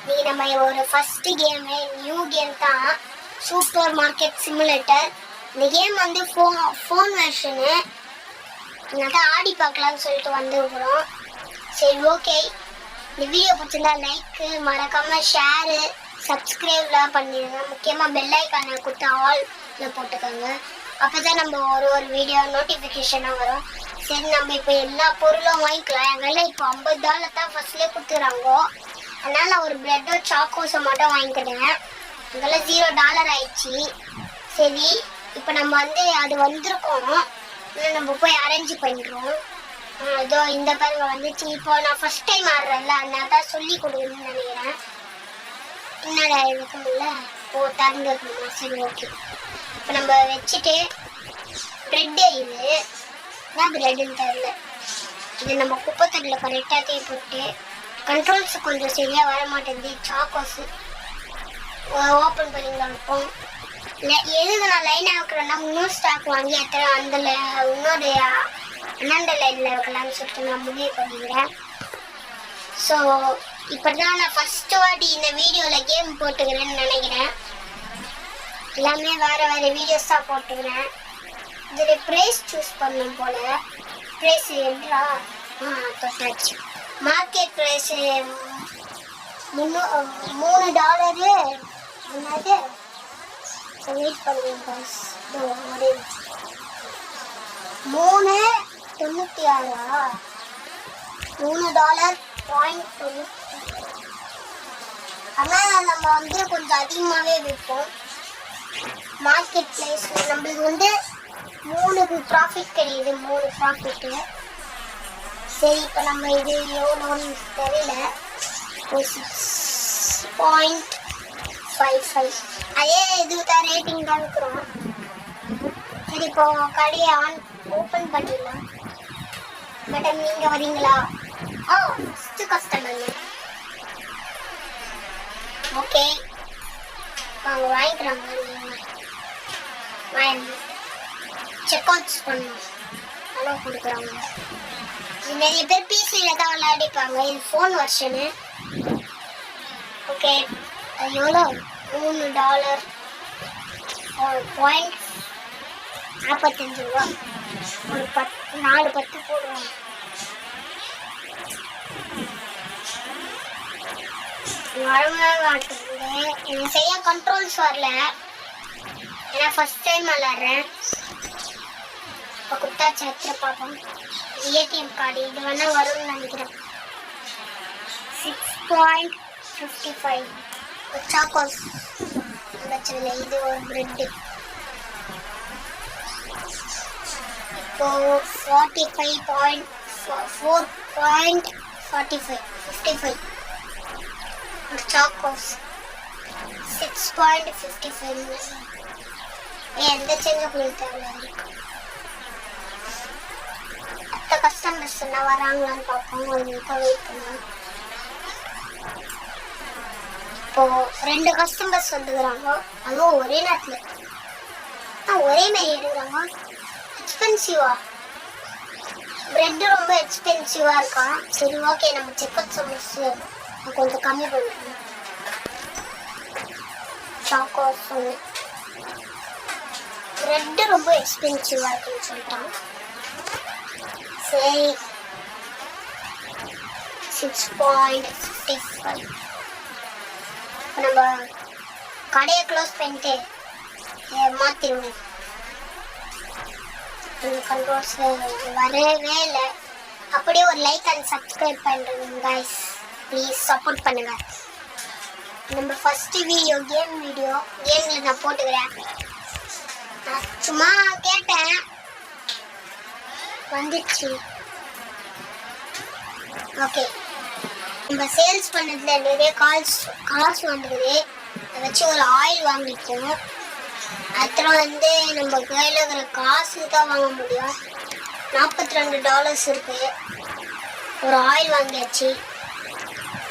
இன்னைக்கு நம்ம ஒரு ஃபர்ஸ்ட் கேம் நியூ கேம் தான், சூப்பர் மார்க்கெட் சிமுலேட்டர். இந்த கேம் வந்து ஃபோன் வெர்ஷனு. நான் ஆடி பார்க்கலாம்னு சொல்லிட்டு வந்துருக்குறோம். சரி, ஓகே. இந்த வீடியோ பிடிச்சிருந்தா லைக்கு, மறக்காம ஷேரு, சப்ஸ்கிரைப்லாம் பண்ணிடுங்க. முக்கியமாக பெல் ஐக்கானை கொடுத்து ஆல்ல போட்டுக்கோங்க. அப்போ தான் நம்ம ஒரு வீடியோ நோட்டிஃபிகேஷனாக வரும். சரி, நம்ம இப்போ எல்லா பொருளும் வாங்கிக்கலாம். எங்கள் இப்போ $50 தான் ஃபர்ஸ்ட்லேயே கொடுத்துறாங்க. அதனால் நான் ஒரு பிரெட்டோ சாக்கோஸை மட்டும் வாங்கிக்கிறேன். இதெல்லாம் $0 ஆயிடுச்சு. சரி, இப்போ நம்ம வந்து அது வந்திருக்கோம். இல்லை, நம்ம போய் அரேஞ்ச் பண்ணுறோம். இதோ இந்த பாருங்க வந்துச்சு. இப்போ நான் ஃபர்ஸ்ட் டைம் ஆடுறேன்ல, அதனால தான் சொல்லி கொடுக்கணும்னு நினைக்கிறேன். என்னடா இருக்கும்ல, திறந்து இருக்கணுமா? சரி, ஓகே. இப்போ நம்ம வச்சுட்டு ப்ரெட்டு இது என்ன ப்ரெட்டுன்னு தெரியல. இது நம்ம குப்பைத்தட்டில் கரெக்டாக தீ போட்டு கண்ட்ரோல்ஸ் கொஞ்சம் சரியாக வர மாட்டேங்குது. சாக்கோஸு ஓப்பன் பண்ணி வைப்போம். எதுக்கு நான் லைனாக வைக்கிறேன்னா, இன்னொரு ஸ்டாக் வாங்கி அந்த இன்னொரு அண்ணாண்ட லைனில் வைக்கலாம்னு சொல்லிட்டு நான் முடிவு பண்ணிக்கிறேன். ஸோ இப்போ தான் நான் ஃபஸ்ட்டு வாட்டி இந்த வீடியோவில் கேம் போட்டுக்கிறேன்னு நினைக்கிறேன். எல்லாமே வேறு வீடியோஸ் தான் போட்டுக்கிறேன். இதில் ப்ரைஸ் சூஸ் பண்ணணும் போல். ப்ரைஸ் என்றா தொட்டாச்சு. Market price $3. என்னது வெயிட் பண்ணுங்க, 3.96 $3.90. ஆனால் நம்ம வந்து கொஞ்சம் அதிகமாகவே விற்போம். மார்க்கெட் பிளேஸ் நம்மளுக்கு வந்து 3 ப்ராஃபிட் கிடையாது, 3 ப்ராஃபிட்டு. சரி, இப்போ நம்ம இது எவ்வளோன்னு தெரியல. 6.55 அதே இது தான் ரேட்டிங் தான் இருக்கிறோம். சரி, இப்போ கடையை ஓப்பன் பண்ணிடலாம். மேடம், நீங்கள் வரீங்களா? First customer. ஓகே, அவங்க வாங்கிக்கிறாங்க. வாங்கி செக் அவுட்ஸ் பண்ணணும். அளவு கொடுக்குறாங்க. நிறைய பேர் பிசியில் தான் விளையாடிப்பாங்க. இது ஃபோன் வெர்ஷனு. ஓகே, அது எவ்வளோ? $3 $0.45. ஒரு 4 10 போடுவோம். எனக்கு சரியாக கண்ட்ரோல்ஸ் வரல, ஏன்னா ஃபர்ஸ்ட் டைம் விளாட்றேன். இப்போ குத்தாச்சு, எடுத்து பார்ப்போம். ஏடிஎம் கார்டு இது வேணால் வரும்னு நினைக்கிறேன். 6.55 சாக்கோஸ் வச்சதில்லை. இது ஒரு பிரெட்டு. இப்போ 4.55 ஒரு சாக்கோஸ் 6.55. எந்த செஞ்ச புள்ளி தேவை இருக்கு. அடுத்த கஸ்டமர்ஸ் என்ன வராங்களான்னு பார்ப்போம். ஒரு நிமிஷம் வெயிட் பண்ணுவோம். இப்போ 2 கஸ்டமர்ஸ் வந்துக்கிறாங்க. அதுவும் ஒரே நேரத்தில் ஒரே மாதிரி எடுக்கிறாங்க. எக்ஸ்பென்சிவா பிரெட் ரொம்ப எக்ஸ்பென்சிவாக இருக்கான். சரி, ஓகே, நம்ம செக்கப் சமஸ் கொஞ்சம் கம்மி பண்ணிக்கணும். சாக்கோஸ் பிரெட்டு ரொம்ப எக்ஸ்பென்சிவாக இருக்குன்னு சொல்லிட்டான். சரி, 6.55. நம்ம கடையை க்ளோஸ் பண்ணிட்டு மாற்றிடுவோம். இந்த கண்ட்ரோல்ஸ் வரவே இல்லை. அப்படியே ஒரு லைக் அண்ட் சப்ஸ்கிரைப் பண்ணுறேன் கைஸ், ப்ளீஸ் சப்போர்ட் பண்ணுங்க. நம்ம ஃபஸ்ட்டு கேமில் நான் போட்டுக்கிறேன். நான் சும்மா கேட்டேன், வந்துடுச்சு. ஓகே, நம்ம சேல்ஸ் பண்ணதுல நிறைய காசு வந்துடுது. அதை வச்சு ஒரு ஆயில் வாங்கிப்போம். அப்புறம் வந்து நம்ம கையில் இருக்கிற காசு தான் வாங்க முடியும். $42 இருக்குது. ஒரு ஆயில் வாங்கியாச்சு.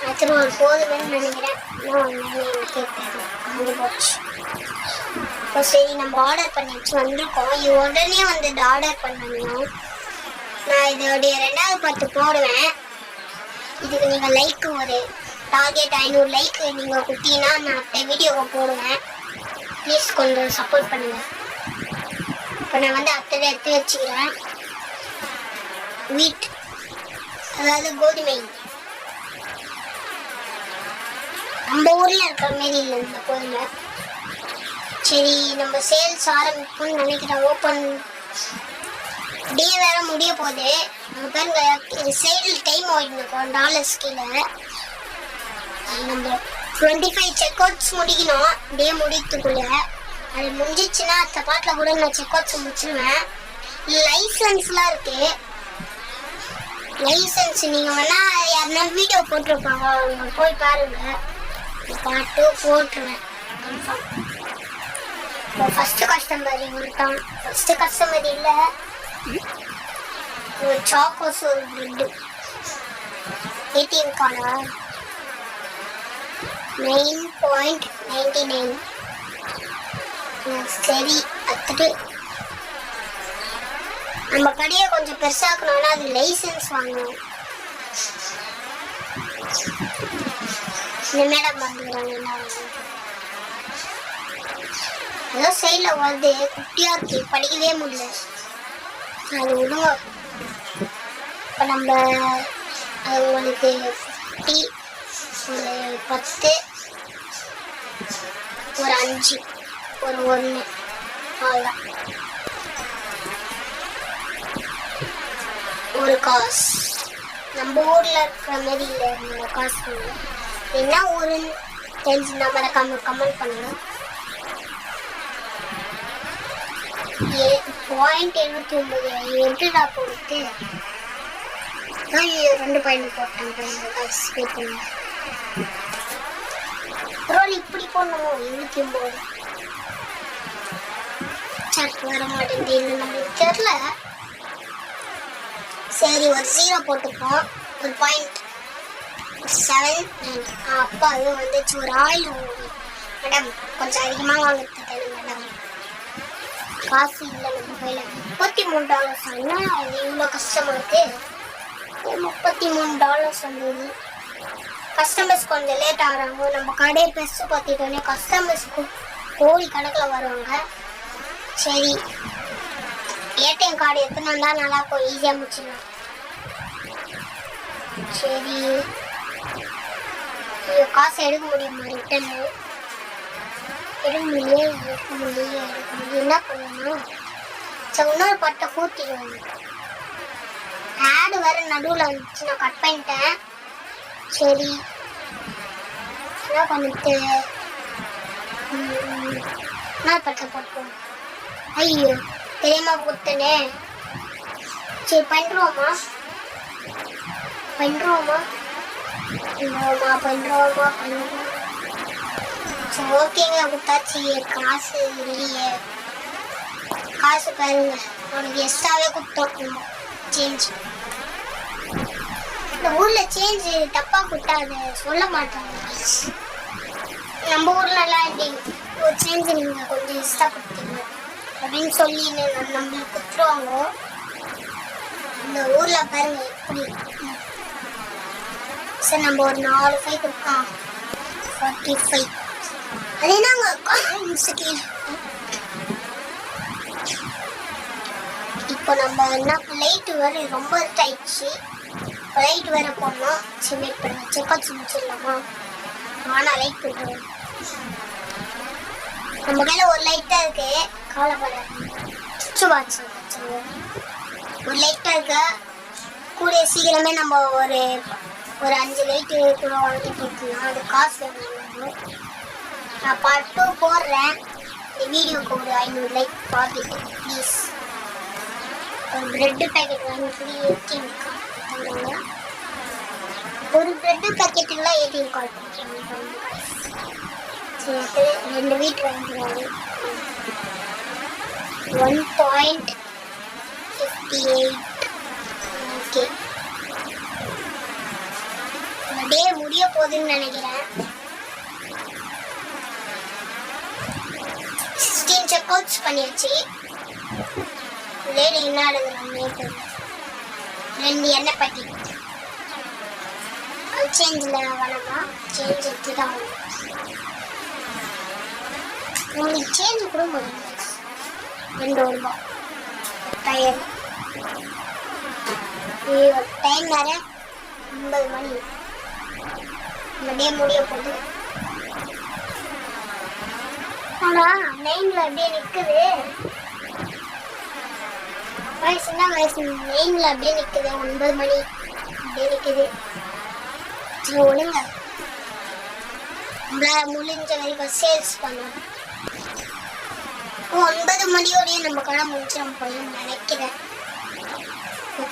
அப்புறம் ஒரு போதும்னு நினைக்கிறேன். எனக்கு வந்து போச்சு. இப்போ சரி, நம்ம ஆர்டர் பண்ணியாச்சு, வந்திருக்கோம். இது உடனே வந்து ஆர்டர் பண்ணணும். நான் இதோடைய 2வது 10 போடுவேன். இதுக்கு நீங்கள் லைக்கு ஒரு டார்கெட் 500 லைக் நீங்கள் கொடுத்தீங்கன்னா நான் அடுத்த வீடியோவை போடுவேன். ப்ளீஸ் கொஞ்சம் சப்போர்ட் பண்ணுங்கள். இப்போ நான் வந்து அடுத்ததை எடுத்து வச்சுக்கிறேன். வீட் அதாவது கோதுமை. நம்ம ஊரில் இருக்கிற மாரி இல்லை இந்த கோதுமை. சரி நம்ம சேல்ஸ் ஆரம்பிப்போம்னு நினைக்கிறேன். ஓப்பன் டே வேற முடிய போகுது. நம்ம பாருங்க சைடில் டைம் ஆகிடும் $1 கீழே. நம்ம 25 செக் அவுட்ஸ் முடிக்கணும் டே முடிக்கிறதுக்குள்ள. அது முடிஞ்சிச்சுன்னா அடுத்த பாட்டில் கூட நான் செக் அவுட்ஸ் முடிச்சிடுவேன். லைசன்ஸ்லாம் இருக்கு. லைசன்ஸ் நீங்கள் வேணா யாருன்னா வீடியோ போட்டிருப்பாங்க, அவங்க போய் பாருங்க. பாட்டு போட்டுருவேன் கன்ஃபார்ம். இப்போ ஃபஸ்ட்டு கஸ்டமர் இவருதான். ஃபஸ்ட்டு கஸ்டமர் இல்லை, ஒரு சாக்கோஸ் ஒரு பிரெட்டு. ATM கார்டா 9.99. சரி அடுத்து நம்ம கடையை கொஞ்சம் பெருசாக்கணும்னா அது லைசன்ஸ் வாங்கணும். இந்த மேடம் வந்துக்கிறாங்க. என்ன ஏதோ சைடில் வருது, குட்டியாக இருக்கு, படிக்கவே முடியல. அது விடுங்க. இப்போ நம்ம அது உங்களுக்கு 50, ஒரு 10, ஒரு 5, ஒரு 1 அவ்வளோதான். ஒரு காசு நம்ம ஊரில் இருக்கிற மாதிரி இல்லை. நம்ம காசு என்ன ஊருன்னு தெரிஞ்சு நம்ம கமெண்ட் பண்ணணும். 0.79 எப்படிடா போட்டு 2 பாயிண்ட் போட்டேன். ரோல் இப்படி போடணுமோ 79 சட் வர மாட்டேங்குது. நம்மளுக்கு தெரியல. சரி ஒரு 0 போட்டுப்போம். ஒரு 0.7. அப்பா அது வந்துச்சு. ஒரு ஆயில் மேடம் கொஞ்சம் அதிகமாக வாங்கிட்டு மேடம். காசு இல்லை நம்ம கையில். $33 ஆனால் அது இவ்வளோ கஷ்டமாக இருக்கு. $33 வந்தது. கஸ்டமர்ஸ் கொஞ்சம் லேட் ஆகிறாங்க. நம்ம கடையை பெருசு பார்த்துட்டோன்னே கஸ்டமர்ஸுக்கு கோடி கணக்கில் வருவாங்க. சரி ஏடிஎம் கார்டு எடுத்துன்னு வந்தால் நல்லாயிருக்கும், ஈஸியாக முடிச்சிடலாம். சரி காசு எடுக்க முடியுமா? ரிட்டர்னு எடுக்க முடியலையே. என்ன பண்ணணும்? சரி இன்னொரு பட்டை கூட்டிடுவாங்க. ஆடு வேறு நடுவில் வந்துச்சு, நான் கட் பண்ணிட்டேன். சரி என்ன பண்ணிட்டு இன்னொரு பட்டை போட்டுருவோம். ஐயோ தெரியாம கொடுத்தனே. சரி பண்ணுறோமா? சரி ஓகேங்க கொடுத்தாச்சு. காசு இல்லையே. காசு பாருங்க உனக்கு எக்ஸ்ட்ராவே கொடுத்தோம். சேஞ்ச் இந்த ஊரில் சேஞ்சு தப்பாக கொடுத்தா அதை சொல்ல மாட்டாங்க. நம்ம ஊர்லலாம் இப்படி ஒரு சேஞ்சு நீங்கள் கொஞ்சம் எக்ஸ்ட்ரா கொடுத்தீங்க அப்படின்னு சொல்லி நம்மளுக்கு கொடுத்துருவாங்க. இந்த ஊரில் பாருங்க எப்படி. சரி நம்ம ஒரு 4 5 கொடுக்கலாம். 45 அது என்னங்க இப்போ நம்ம என்ன லைட்டு வேறு ரொம்ப ஆயிடுச்சு. லைட் வேறு போடணும். சரி வெயிட் பண்ணுங்க. செக்அவுட் முடிச்சிடலாமா? ஆனால் லைட் போட்டுருவோம். நம்ம கையில் ஒரு லைட் தான் இருக்கு, கவலைப்படாது. சுவிட்ச் பாக்ஸ் ஒரு லைட் தான் இருக்கு. கூடிய சீக்கிரமே நம்ம ஒரு 5 லைட்டு கூட வாங்கி போட்டுக்கலாம். அது காசு வேணும். நான் பார்ட் 2 போடுறேன். இந்த வீடியோக்கு ஒரு 500 லைக் பார்த்துட்டு ப்ளீஸ். ஒரு ப்ரெட்டு பேக்கெட் வாங்கி ATM கார்டு. ஒரு ப்ரெட்டு பேக்கெட்டுலாம் ATM கார்டு கொடுத்துருவாங்க. சரி 2 வீட்டு வாங்கிடுவாங்க. 1.58 ஓகே. டே முடிய போகுதுன்னு நினைக்கிறேன். 16 செக் அவுட்ஸ் பண்ணியாச்சு. லேடி என்ன ஆடுது? 2 எண்ணெய் பாக்கெட். சேஞ்சில் வேணாமா? சேஞ்ச் எடுத்து தான் உங்களுக்கு சேஞ்ச் கூட முடியும். 2 ரூபா டயர். டைம் வேற 9 மணி. இந்த டே முடிய போகுது. ஆனால் 9ல் அப்படியே நிற்குது. வயசுனா வயசு 9ல் அப்படியே நிற்குது. 9 மணி அப்படியே நிற்குது. சரி ஒழுங்க நம்மளால முடிஞ்ச வரைக்கும் சேல்ஸ் பண்ணணும். 9 மணியோடய நம்ம கடை முடிச்சிடும் போய் நினைக்கிறேன்.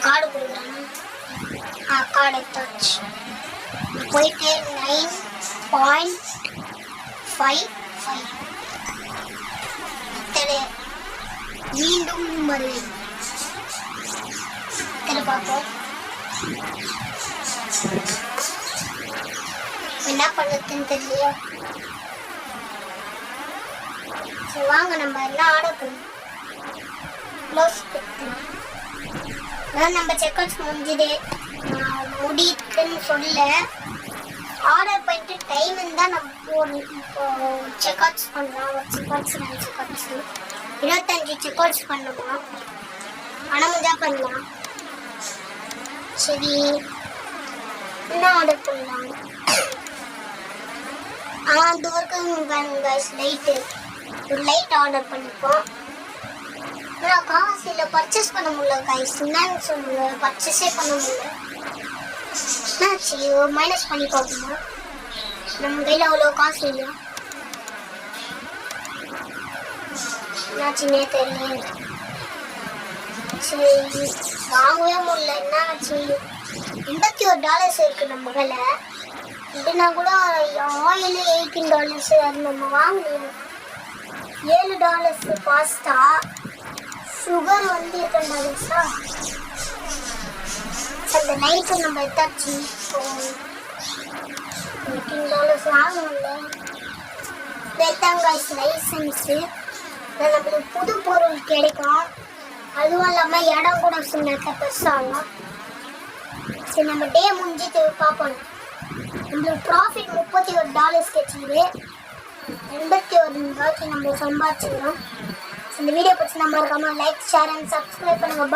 கார்டு கொடுக்குறாங்க. கார்டு எடுத்தாச்சு. போயிட்டு 9.55 மீண்டும் வருது. பார்ப்போம் என்ன பண்ணுறதுன்னு தெரியல. சரி வாங்க நம்ம எல்லாம் ஆர்டர் பண்ணுவோம். நம்ம செக்அவுட்ஸ் முடிஞ்சுது. முடிக்குன்னு சொல்ல ஆர்டர் பண்ணிட்டு டைம் இருந்தால் நம்ம ஒரு செக்அவுட்ஸ் பண்ணலாம். ஒரு செக்அவுட்ஸ் 2 செக்அவுட்ஸ் 25 செக்அவுட்ஸ் பண்ணலாம். ஆனால் முடிஞ்சா பண்ணலாம். சரி என்ன ஆர்டர் பண்ணலாம்? அது வரைக்கும் லைட்டு ஒரு லைட் ஆர்டர் பண்ணிப்போம். ஆனால் காசு இல்லை, பர்ச்சேஸ் பண்ண முடியல கைஸ். என்னன்னு சொல்லுங்க, பர்ச்சேஸே பண்ண முடியல. என்னாச்சு? மைனஸ் பண்ணி பார்ப்போமா? நம்ம கையில் அவ்வளோ காசு இல்லையா? என்னாச்சுன்னே தெரியல. சரி வாங்கவே முடியல. என்னாச்சு? $81 இருக்கு நம்ம கையில். இதுனா கூட ஆயில் $18 அது நம்ம வாங்கணும். $7 பாஸ்தா. சுகர் வந்து $8 அந்த நைட்டு நம்ம எடுத்தாச்சு. $18 வாங்கணும்ல. வெத்தாங்காய்ஸ் லைசன்ஸு. நம்மளுக்கு புது பொருள் கிடைக்கும். அதுவும் இல்லாமல் இடம் கூட சின்ன பெருசாகும். சரி நம்ம டே முடிஞ்சிட்டு பார்ப்போம். நம்மளுக்கு ப்ராஃபிட் $31 கிடைச்சிது. 81 ரூபாய்க்கு நம்ம சம்பாதிச்சுக்கிறோம். இந்த வீடியோ பிடிச்சி நம்ம இருக்காமல் லைக் ஷேர் அண்ட் சப்ஸ்கிரைப் பண்ணுங்க.